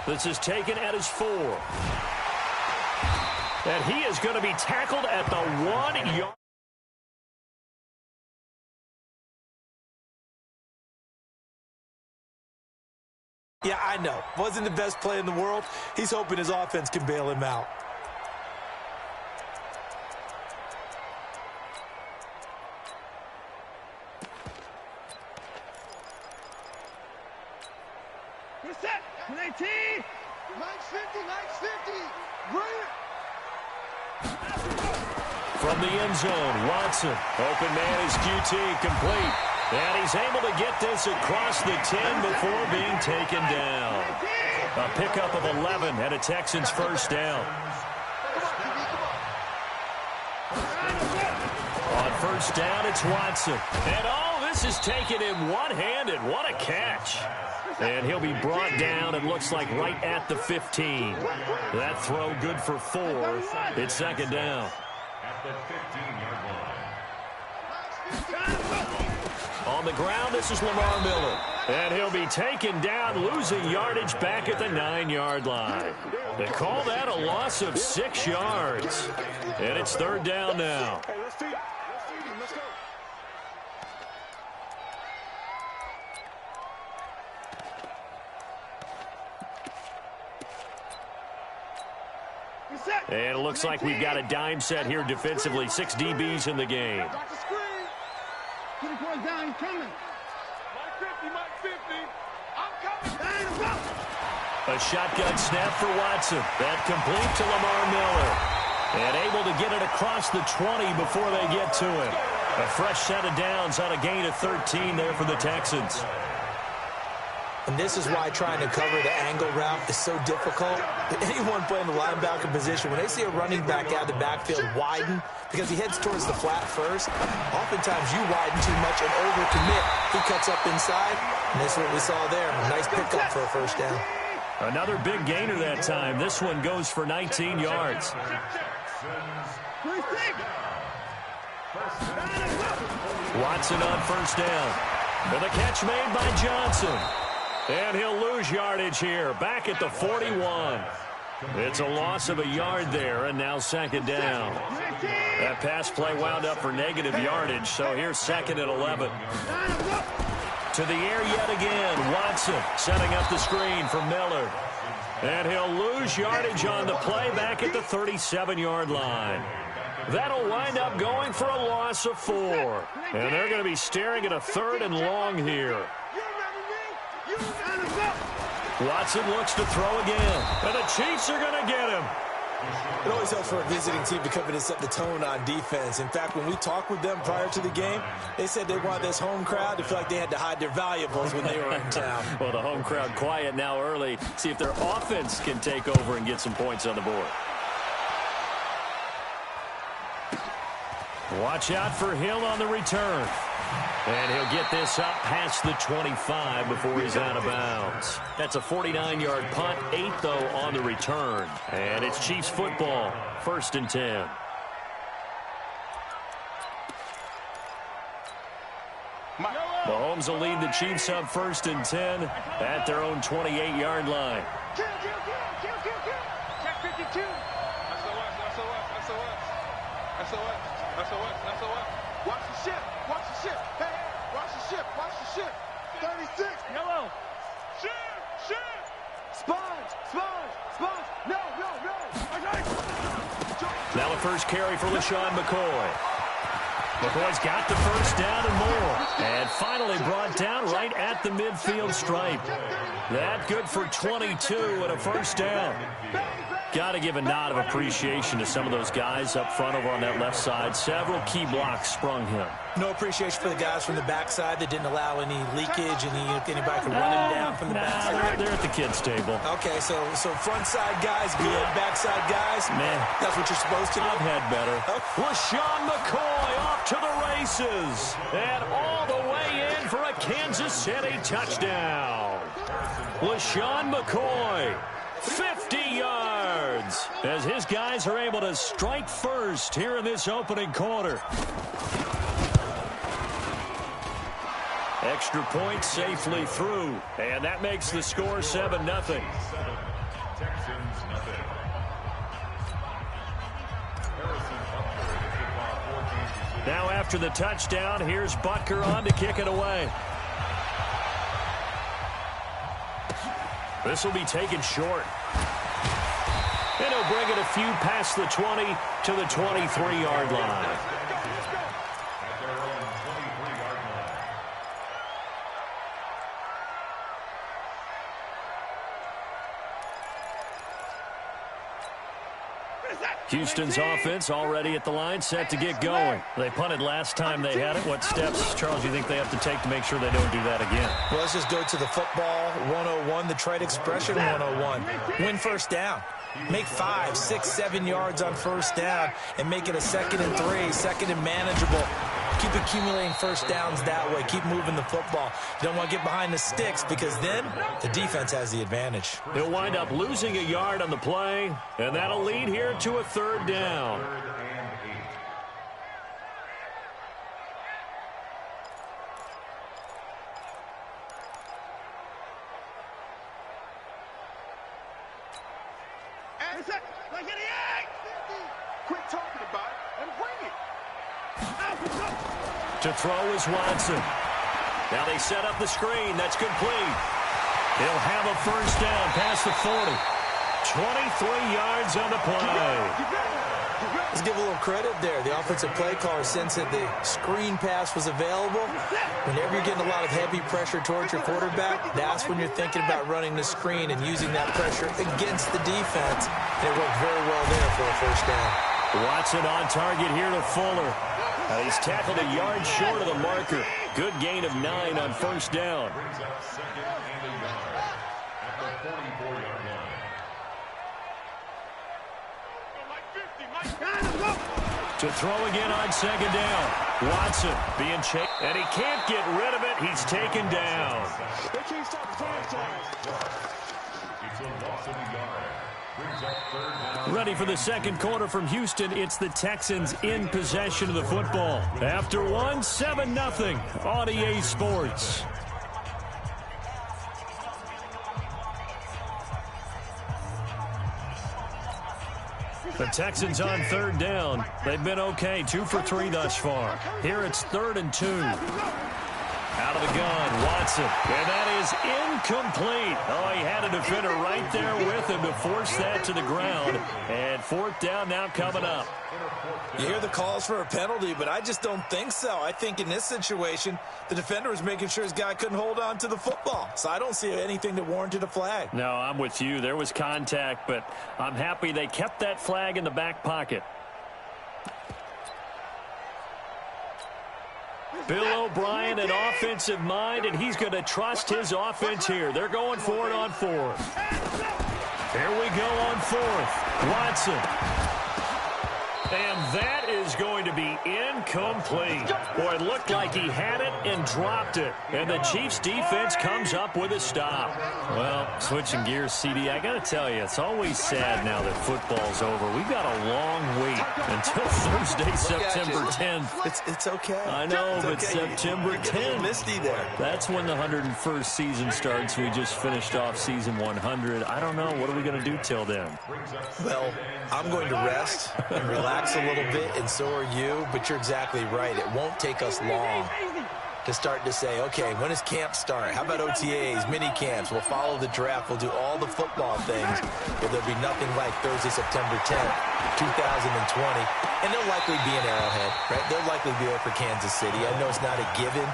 This is taken at his 4. And he is going to be tackled at the 1 yard. Yeah, I know. Wasn't the best play in the world. He's hoping his offense can bail him out. Reset. 19. Max 50. Max 50. Right. From the end zone, Watson. Open man is QT, complete. And he's able to get this across the 10 before being taken down. A pickup of 11 and a Texans first down. On first down, it's Watson. And this is taken in one-handed. What a catch. And he'll be brought down, it looks like, right at the 15. That throw good for 4. It's second down. At the 15-yard line. On the ground, this is Lamar Miller. And he'll be taken down, losing yardage back at the 9-yard line. They call that a loss of 6 yards. And it's third down now. And it looks like we've got a dime set here defensively. 6 DBs in the game. Down, coming. Mike 50, Mike 50. I'm coming. A shotgun snap for Watson. That complete to Lamar Miller. And able to get it across the 20 before they get to it. A fresh set of downs on a gain of 13 there for the Texans. And this is why trying to cover the angle route is so difficult. Anyone playing the linebacker position, when they see a running back out of the backfield widen, because he heads towards the flat first, oftentimes you widen too much and overcommit. He cuts up inside, and this is what we saw there. A nice pickup for a first down. Another big gainer that time. This one goes for 19 yards. Watson on first down. And the catch made by Johnson. And he'll lose yardage here, back at the 41. It's a loss of a yard there, and now second down. That pass play wound up for negative yardage, so here's second and 11. To the air yet again, Watson setting up the screen for Miller. And he'll lose yardage on the play back at the 37-yard line. That'll wind up going for a loss of 4. And they're going to be staring at a third and long here. Watson looks to throw again, and the Chiefs are going to get him. It always helps for a visiting team to come in and set the tone on defense. In fact, when we talked with them prior to the game, they said they wanted this home crowd to feel like they had to hide their valuables when they were in town. Well, the home crowd quiet now early. See if their offense can take over and get some points on the board. Watch out for Hill on the return. And he'll get this up past the 25 before he's out of bounds. That's a 49-yard punt, 8, though, on the return. And it's Chiefs football, 1st and 10. Mahomes will lead the Chiefs up 1st and 10 at their own 28-yard line. Check 52. SOS. Watch the ship. Hey, watch the ship. 36. Yellow. Ship. Sponge. No. Now the first carry for LaShawn McCoy. McCoy's got the first down and more. And finally brought down right at the midfield stripe. That good for 22 and a first down. Got to give a nod of appreciation to some of those guys up front over on that left side. Several key blocks sprung him. No appreciation for the guys from the backside that didn't allow any leakage and anybody could run him down from the backside. They're at the kids' table. Okay, so front side guys, good, backside guys. Man, that's what you're supposed to do. I've had better. LaShawn McCoy off to the races. And all the way in for a Kansas City touchdown. LaShawn McCoy, 50 yards, as his guys are able to strike first here in this opening quarter. Extra point safely through, and that makes the score 7-0. Texans, nothing. Now after the touchdown, here's Butker on to kick it away. This will be taken short. And he'll bring it a few past the 20 to the 23-yard line. Houston's offense already at the line, set to get going. They punted last time they had it. What steps, Charles, do you think they have to take to make sure they don't do that again? Well, let's just go to the football 101, the trade expression 101. Win first down. Make 5, 6, 7 yards on first down and make it a 2nd and 3, second and manageable. Keep accumulating first downs that way. Keep moving the football. You don't want to get behind the sticks because then the defense has the advantage. He'll wind up losing a yard on the play, and that'll lead here to a 3rd down. Quit talking about it and bring it. To throw is Watson. Now they set up the screen. That's complete. He'll have a first down past the 40. 23 yards on the play. Let's give a little credit there. The offensive play caller sensed that the screen pass was available. Whenever you're getting a lot of heavy pressure towards your quarterback, that's when you're thinking about running the screen and using that pressure against the defense. And it worked very well there for a first down. Watson on target here to Fuller. He's tackled a yard short of the marker. Good gain of 9 on first down. Brings up 2nd and a yard at the 44-yard line. To throw again on 2nd down. Watson being chased, and he can't get rid of it. He's taken down. They can't stop the franchise. It's a loss of a yard. Brings up 3rd down. Ready for the second quarter from Houston. It's the Texans in possession of the football. After one, 7-0 on EA Sports. The Texans on 3rd down. They've been okay, 2 for 3 thus far. Here it's 3rd and 2. Out of the gun, Watson. And that is incomplete. Oh, he had a defender right there with him to force that to the ground. And 4th down now coming up. You hear the calls for a penalty, but I just don't think so. I think in this situation, the defender was making sure his guy couldn't hold on to the football. So I don't see anything that warranted a flag. No, I'm with you. There was contact, but I'm happy they kept that flag in the back pocket. Bill O'Brien, an offensive mind, and he's going to trust his offense here. They're going for it on 4th. Here we go on 4th. Watson. And that is going to be incomplete. Boy, it looked like he had it and dropped it. And the Chiefs defense comes up with a stop. Well, switching gears, CD, I got to tell you, it's always sad now that football's over. We've got a long wait until Thursday, September 10th. It's okay. I know, it's but okay. September You're getting a little 10th. misty there. That's when the 101st season starts. We just finished off season 100. I don't know. What are we going to do till then? Well, I'm going to rest and relax a little bit, and so are you, but you're exactly right. It won't take us long to start to say, okay, when does camp start? How about OTAs, mini camps? We'll follow the draft. We'll do all the football things, but there'll be nothing like Thursday, September 10th, 2020, and they'll likely be in Arrowhead, right? They'll likely be there for Kansas City. I know it's not a given,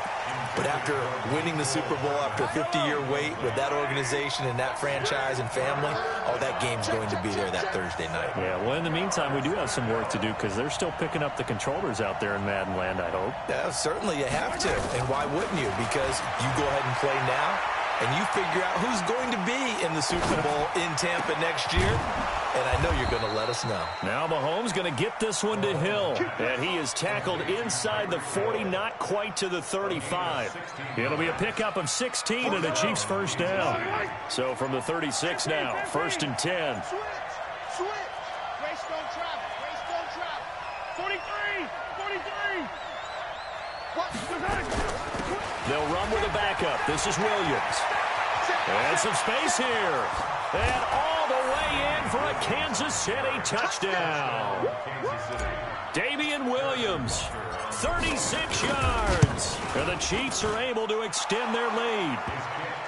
but after winning the Super Bowl, after a 50-year wait with that organization and that franchise and family, oh, that game's going to be there that Thursday night. Yeah, well, in the meantime, we do have some work to do because they're still picking up the controllers out there in Madden land, I hope. Yeah, certainly you have to. And why wouldn't you? Because you go ahead and play now, and you figure out who's going to be in the Super Bowl in Tampa next year. And I know you're going to let us know. Now Mahomes going to get this one to Hill. And he is tackled inside the 40, not quite to the 35. It'll be a pickup of 16 and a Chiefs first down. So from the 36 now, 1st and 10. Switch. Greystone travel. 43. They'll run with a backup. This is Williams. And some space here. And all the way in for a Kansas City touchdown. Damian Williams, 36 yards. And the Chiefs are able to extend their lead.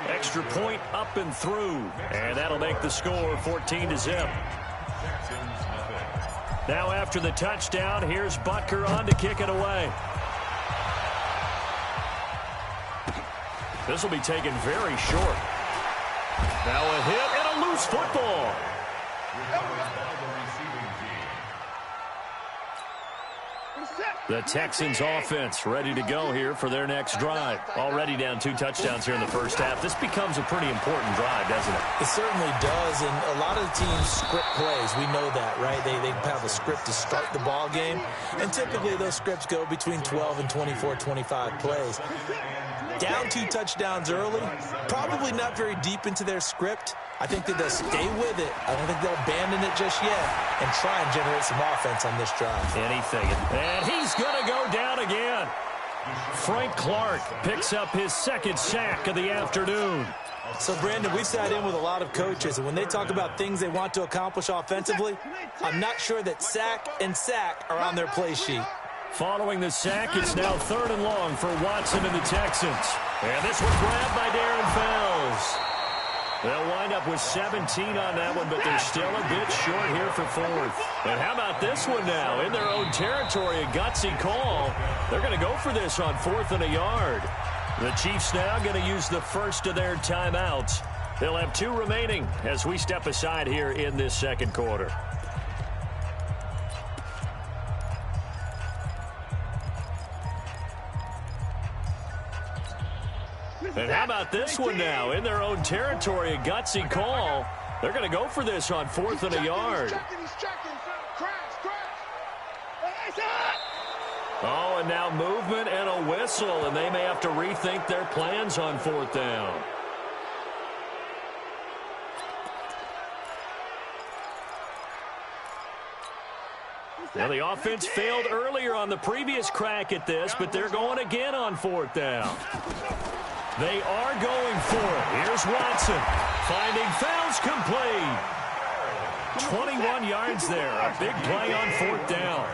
Extra point up and through. And that'll make the score 14-0. Now after the touchdown, here's Butker on to kick it away. This will be taken very short. Now a hit and a loose football. The Texans offense ready to go here for their next drive. Already down 2 touchdowns here in the first half. This becomes a pretty important drive, doesn't it? It certainly does, and a lot of the teams script plays. We know that, right? They have a script to start the ball game, and typically those scripts go between 12 and 24, 25 plays. Down 2 touchdowns early, probably not very deep into their script. I think that they'll stay with it. I don't think they'll abandon it just yet and try and generate some offense on this drive. Anything. And he's going to go down again. Frank Clark picks up his 2nd sack of the afternoon. So, Brandon, we've sat in with a lot of coaches, and when they talk about things they want to accomplish offensively, I'm not sure that sack and sack are on their play sheet. Following the sack, it's now 3rd and long for Watson and the Texans. And this one grabbed by Darren Fells. They'll wind up with 17 on that one, but they're still a bit short here for 4th. And how about this one now? In their own territory, a gutsy call. They're going to go for this on 4th and a yard. The Chiefs now going to use the first of their timeouts. They'll have 2 remaining as we step aside here in this 2nd quarter. And how about this one now? In their own territory, a gutsy call. They're going to go for this on 4th and a yard. Oh, and now movement and a whistle, and they may have to rethink their plans on 4th down. Now, the offense failed earlier on the previous crack at this, but they're going again on 4th down. They are going for it. Here's Watson, finding Fells complete. 21 yards there. A big play on 4th down.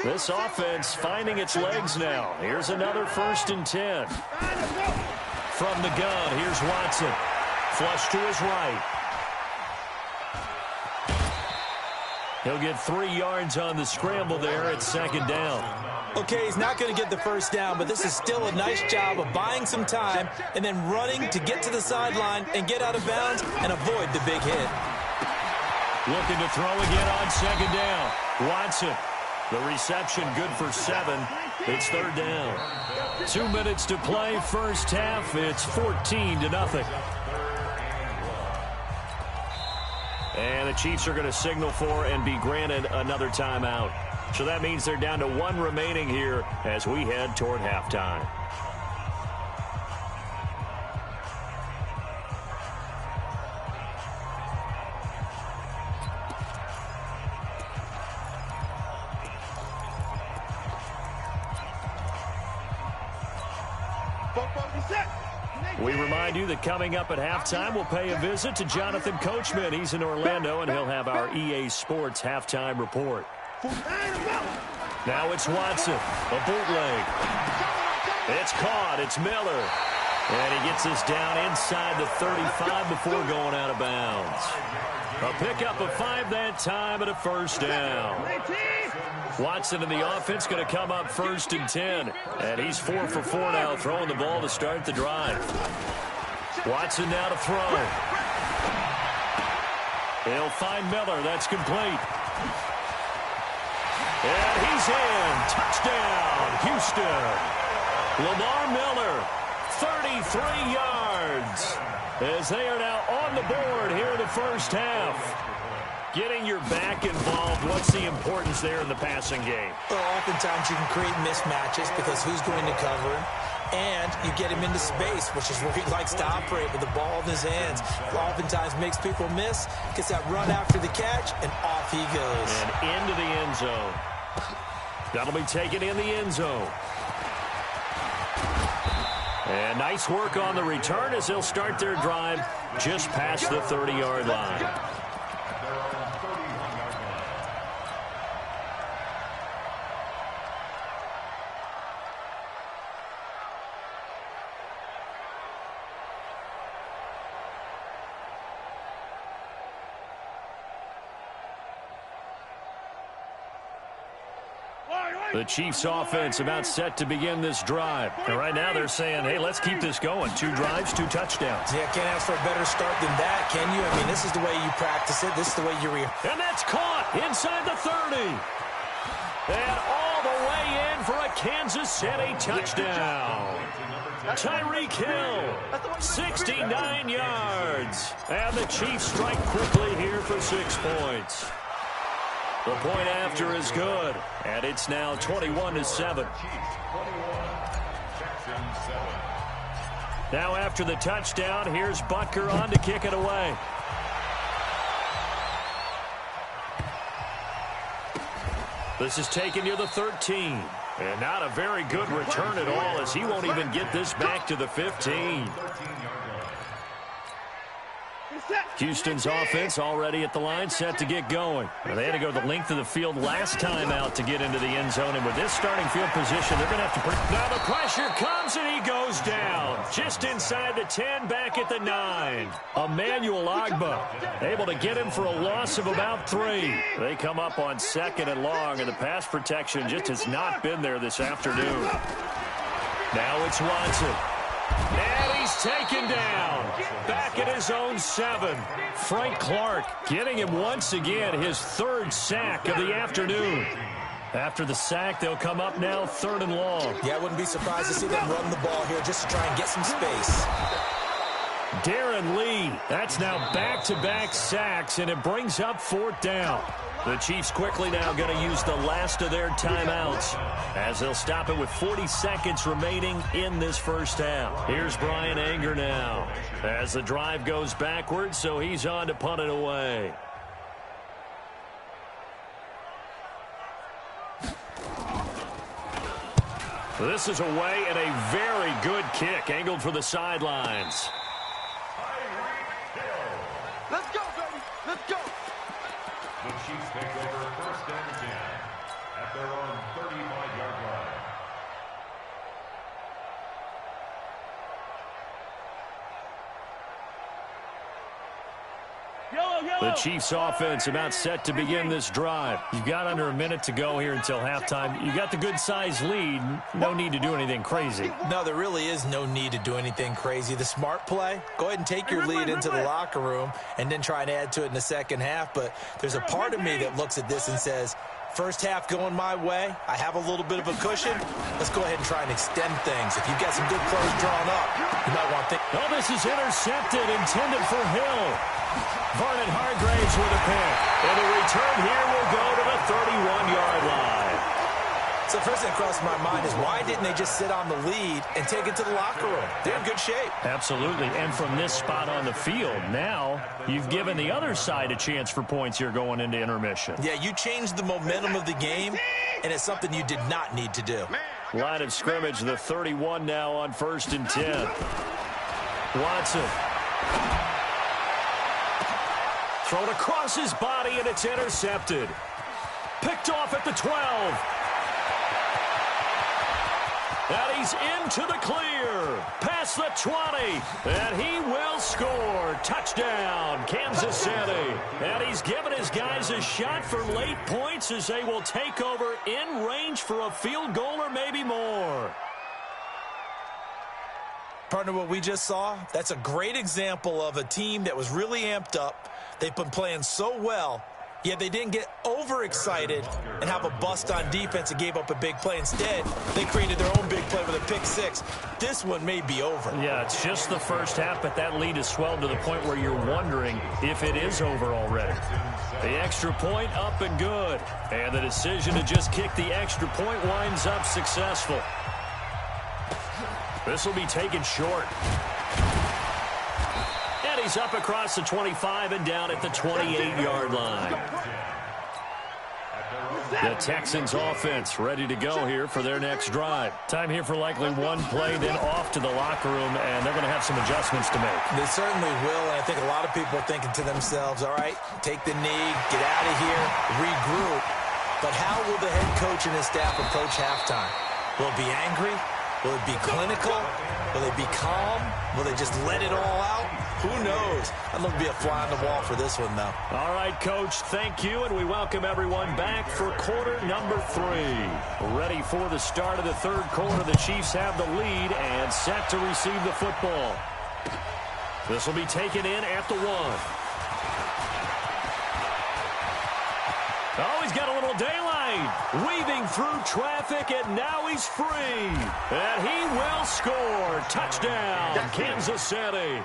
This offense finding its legs now. Here's another 1st and 10. From the gun, here's Watson. Flush to his right. He'll get 3 yards on the scramble there at 2nd down. Okay, he's not going to get the 1st down, but this is still a nice job of buying some time and then running to get to the sideline and get out of bounds and avoid the big hit. Looking to throw again on 2nd down. Watson, the reception good for 7. It's 3rd down. 2 minutes to play, first half. It's 14-0. And the Chiefs are going to signal for and be granted another timeout. So that means they're down to 1 remaining here as we head toward halftime. We remind you that coming up at halftime, we'll pay a visit to Jonathan Coachman. He's in Orlando, and he'll have our EA Sports halftime report. Now it's Watson, a bootleg. It's caught, it's Miller. And he gets this down inside the 35 before going out of bounds. A pickup of 5 that time and a 1st down. Watson and the offense going to come up 1st and 10. And he's 4 for 4 now, throwing the ball to start the drive. Watson now to throw. He'll find Miller. That's complete. And he's in. Touchdown, Houston. Lamar Miller, 33 yards. As they are now on the board here in the first half. Getting your back involved, what's the importance there in the passing game? Well, oftentimes you can create mismatches because who's going to cover him? And you get him into space, which is where he likes to operate with the ball in his hands. Oftentimes makes people miss, gets that run after the catch, and off he goes. And into the end zone. That'll be taken in the end zone. And nice work on the return as they'll start their drive just past the 30-yard line. The Chiefs offense about set to begin this drive. And right now they're saying, hey, let's keep this going. 2 drives, 2 touchdowns. Yeah, can't ask for a better start than that, can you? I mean, this is the way you practice it. This is the way you And that's caught inside the 30. And all the way in for a Kansas City touchdown. Tyreek Hill, 69 yards. And the Chiefs strike quickly here for 6 points. The point after is good, and it's now 21-7. Now after the touchdown, here's Butker on to kick it away. This is taken near the 13. And not a very good return at all, as he won't even get this back to the 15. Houston's offense already at the line, set to get going. They had to go the length of the field last time out to get into the end zone, and with this starting field position, they're going to have to... Now the pressure comes, and he goes down. Just inside the 10, back at the 9. Emmanuel Ogbah able to get him for a loss of about 3. They come up on 2nd and long, and the pass protection just has not been there this afternoon. Now it's Watson. And he's taken down. Back at his own 7. Frank Clark getting him once again his 3rd sack of the afternoon. After the sack, they'll come up now 3rd and long. Yeah, I wouldn't be surprised to see them run the ball here just to try and get some space. Darren Lee, that's now back-to-back sacks, and it brings up 4th down. The Chiefs quickly now going to use the last of their timeouts as they'll stop it with 40 seconds remaining in this first half. Here's Brian Anger now as the drive goes backwards, so he's on to punt it away. This is away and a very good kick angled for the sidelines. Let's go, baby. Let's go. The Chiefs take over 1st and 10 at their own 35-yard line. The Chiefs offense about set to begin this drive. You've got under a minute to go here until halftime. You got the good size lead. No need to do anything crazy. No, there really is no need to do anything crazy. The smart play, go ahead and take your lead into the locker room and then try and add to it in the second half. But there's a part of me that looks at this and says, first half going my way, I have a little bit of a cushion. Let's go ahead and try and extend things. If you've got some good plays drawn up, you might want to think. Oh, this is intercepted, intended for Hill. Vernon Hargraves with a pick. And the return here will go to the 31-yard line. So first thing that crossed my mind is why didn't they just sit on the lead and take it to the locker room? They're in good shape. Absolutely. And from this spot on the field, now you've given the other side a chance for points here going into intermission. Yeah, you changed the momentum of the game, and it's something you did not need to do. Line of scrimmage, the 31 now on 1st and 10. Watson. Thrown across his body, and it's intercepted. Picked off at the 12. And he's into the clear. Past the 20. And he will score. Touchdown, Kansas City. And he's given his guys a shot for late points as they will take over in range for a field goal or maybe more. Partner, what we just saw, that's a great example of a team that was really amped up. They've been playing so well, yet they didn't get overexcited and have a bust on defense and gave up a big play. Instead, they created their own big play with a pick 6. This one may be over. Yeah, it's just the first half, but that lead has swelled to the point where you're wondering if it is over already. The extra point up and good. And the decision to just kick the extra point winds up successful. This will be taken short. And he's up across the 25 and down at the 28-yard line. At their own The Texans offense ready to go here for their next drive. Time here for likely one play, then off to the locker room, and they're going to have some adjustments to make. They certainly will, and I think a lot of people are thinking to themselves, all right, take the knee, get out of here, regroup. But how will the head coach and his staff approach halftime? Will it be angry? Will it be clinical? Will they be calm? Will they just let it all out? Who knows? I'd love to be a fly on the wall for this one, though. All right, Coach, thank you, and we welcome everyone back for quarter number 3. Ready for the start of the third quarter. The Chiefs have the lead and set to receive the football. This will be taken in at the 1. Oh, he's got a little daylight. Weaving through traffic, and now he's free. And he will score. Touchdown, Kansas City.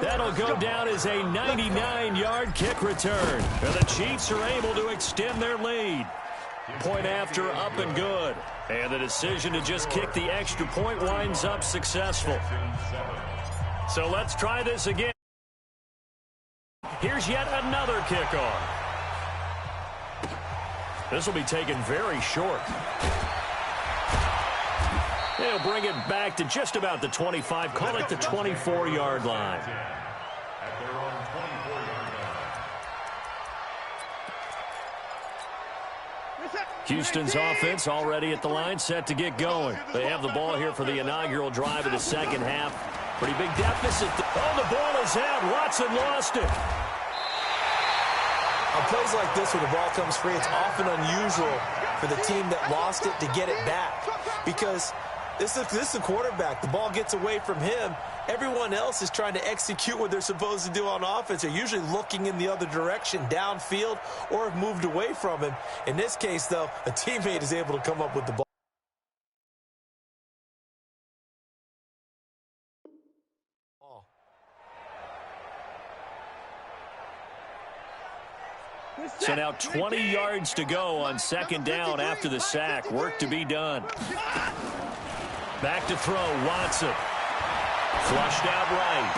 That'll go down as a 99-yard kick return. And the Chiefs are able to extend their lead. Point after, up and good. And the decision to just kick the extra point winds up successful. So let's try this again. Here's yet another kickoff. This will be taken very short. They'll bring it back to just about the 25. Call it the 24-yard line. Houston's offense already at the line, set to get going. They have the ball here for the inaugural drive of the second half. Pretty big deficit. Oh, the ball is out. Watson lost it. On plays like this, when the ball comes free, it's often unusual for the team that lost it to get it back. Because this is the quarterback. The ball gets away from him. Everyone else is trying to execute what they're supposed to do on offense. They're usually looking in the other direction, downfield, or have moved away from him. In this case, though, a teammate is able to come up with the ball. So now 20 yards to go on second down after the sack. Work to be done. Back to throw, Watson. Flushed out right.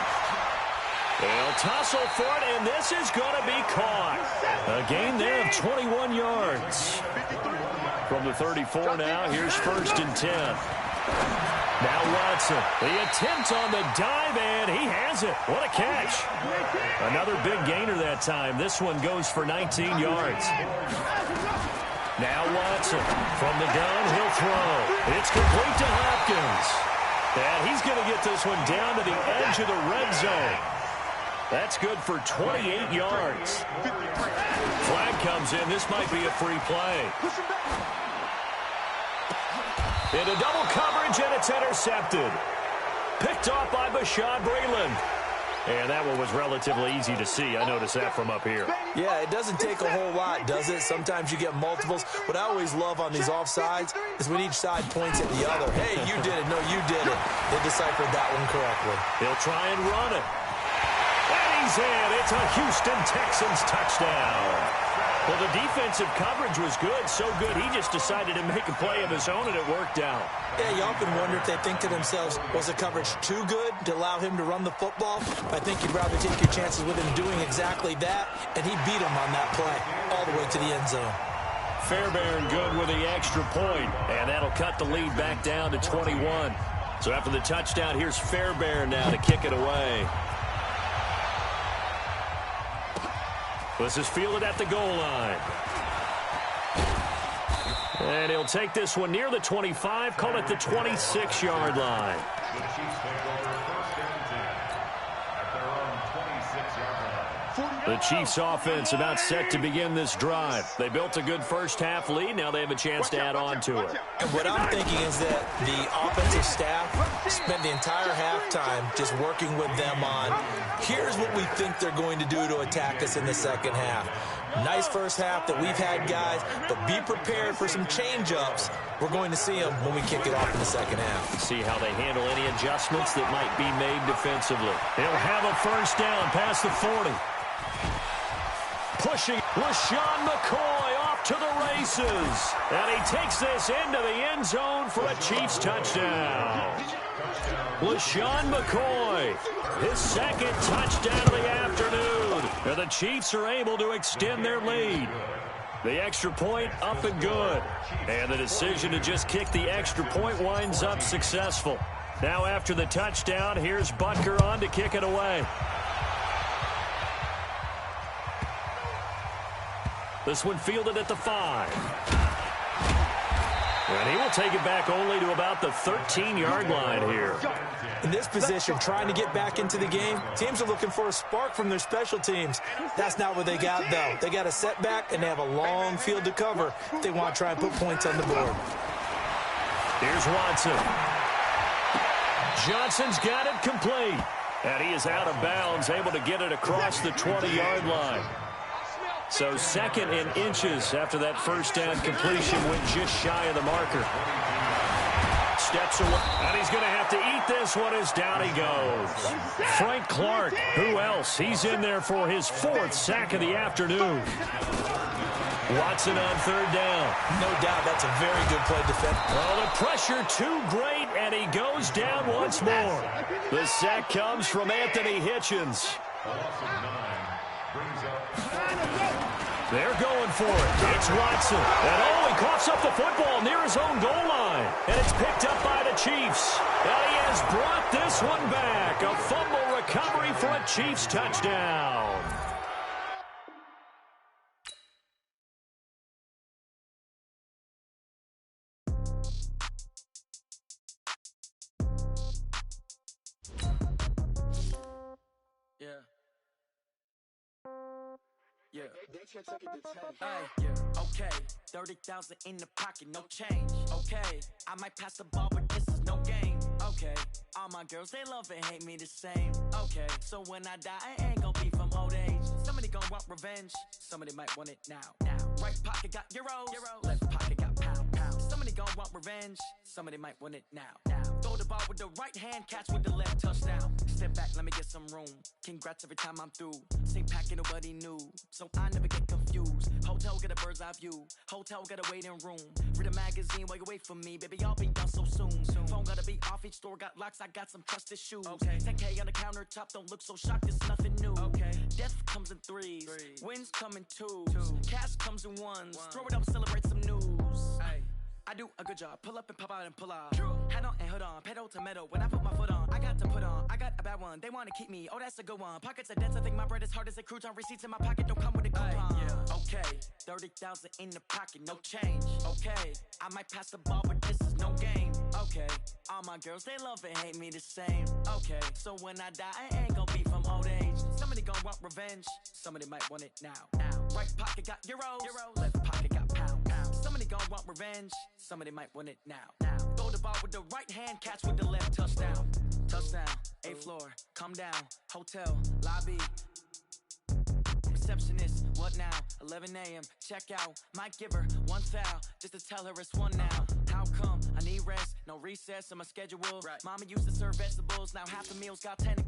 They'll tussle for it, and this is going to be caught. A gain there of 21 yards. From the 34 now, here's 1st and 10. Now Watson, the attempt on the dive, and he has it. What a catch. Another big gainer that time. This one goes for 19 yards. Now Watson, from the gun, he'll throw. It's complete to Hopkins. And he's going to get this one down to the edge of the red zone. That's good for 28 yards. Flag comes in. This might be a free play. Into double coverage, and it's intercepted. Picked off by Bashaud Breeland. And that one was relatively easy to see. I noticed that from up here. Yeah, it doesn't take a whole lot, does it? Sometimes you get multiples. What I always love on these offsides is when each side points at the other. Hey, you did it. No, you did it. They deciphered that one correctly. He'll try and run it. And he's in. It's a Houston Texans touchdown. Well, the defensive coverage was good, so good he just decided to make a play of his own, and it worked out. Yeah, you often wonder if they think to themselves, was the coverage too good to allow him to run the football? I think you'd rather take your chances with him doing exactly that, and he beat him on that play all the way to the end zone. Fairbairn good with the extra point, and that'll cut the lead back down to 21. So after the touchdown, here's Fairbairn now to kick it away. This is fielded at the goal line. And he'll take this one near the 25, call it the 26-yard line. The Chiefs take over 1st and 10 at their own 26-yard line. The Chiefs offense about set to begin this drive. They built a good first half lead. Now they have a chance to add on to it. And what I'm thinking is that the offensive staff spent the entire halftime just working with them on, here's what we think they're going to do to attack us in the second half. Nice first half that we've had, guys, but be prepared for some change-ups. We're going to see them when we kick it off in the second half. See how they handle any adjustments that might be made defensively. He'll have a first down past the 40. Pushing LaShawn McCoy off to the races. And he takes this into the end zone for a Chiefs touchdown. LaShawn McCoy, his second touchdown of the afternoon. And the Chiefs are able to extend their lead. The extra point up and good. And the decision to just kick the extra point winds up successful. Now after the touchdown, here's Butker on to kick it away. This one fielded at the 5. And he will take it back only to about the 13-yard line here. In this position, trying to get back into the game, teams are looking for a spark from their special teams. That's not what they got, though. They got a setback, and they have a long field to cover if they want to try and put points on the board. Here's Watson. Johnson's got it complete. And he is out of bounds, able to get it across the 20-yard line. So 2nd and inches after that first down completion went just shy of the marker. Steps away, and he's going to have to eat this one as down he goes. Frank Clark, who else? He's in there for his 4th sack of the afternoon. Watson on 3rd down. No doubt that's a very good play defense. Well, the pressure too great, and he goes down once more. The sack comes from Anthony Hitchens. They're going for it. It's Watson. And he coughs up the football near his own goal line. And it's picked up by the Chiefs. And he has brought this one back. A fumble recovery for a Chiefs touchdown. Okay, 30,000 in the pocket, no change. Okay, I might pass the ball, but this is no game. Okay, all my girls, they love and hate me the same. Okay, so when I die, I ain't gonna be from old age. Somebody gonna want revenge, somebody might want it now. Right pocket got euros, left pocket got pound. Somebody gonna want revenge, somebody might want it now. Throw the ball with the right hand, catch with the left, touchdown. Step back, let me get some room. Congrats every time I'm through. Same packet, nobody knew, so I never get confused. Hotel get a bird's eye view, hotel got a waiting room. Read a magazine while you wait for me, baby, I'll be done so soon. Phone gotta be off, each store got locks, I got some trusted shoes. 10K on the countertop, don't look so shocked, it's nothing new. Death comes in threes, wins come in twos, cash comes in ones. Throw it up, celebrate some news. I do a good job, pull up and pop out and pull out. Head on and hood on, pedal to metal. When I put my foot on, I got to put on. I got a bad one, they wanna keep me, oh that's a good one. Pockets are dense, I think my bread is hard as a crouton. Receipts in my pocket, don't come with a coupon. Okay, 30,000 in the pocket, no change. Okay, I might pass the ball, but this is no game. Okay, all my girls, they love and hate me the same. Okay, so when I die, I ain't gonna be from old age. Somebody gonna want revenge, somebody might want it now. Right pocket got euros, left pocket got pound. Somebody gonna want revenge, somebody might want it now. Throw the ball with the right hand, catch with the left, touchdown. Touchdown, 8th floor, come down, hotel, lobby. Receptionist, what now? 11 a.m., check out. Might give her one foul, just to tell her it's one now. How come? I need rest, no recess in my schedule. Mama used to serve vegetables, now half the meals got tentacles.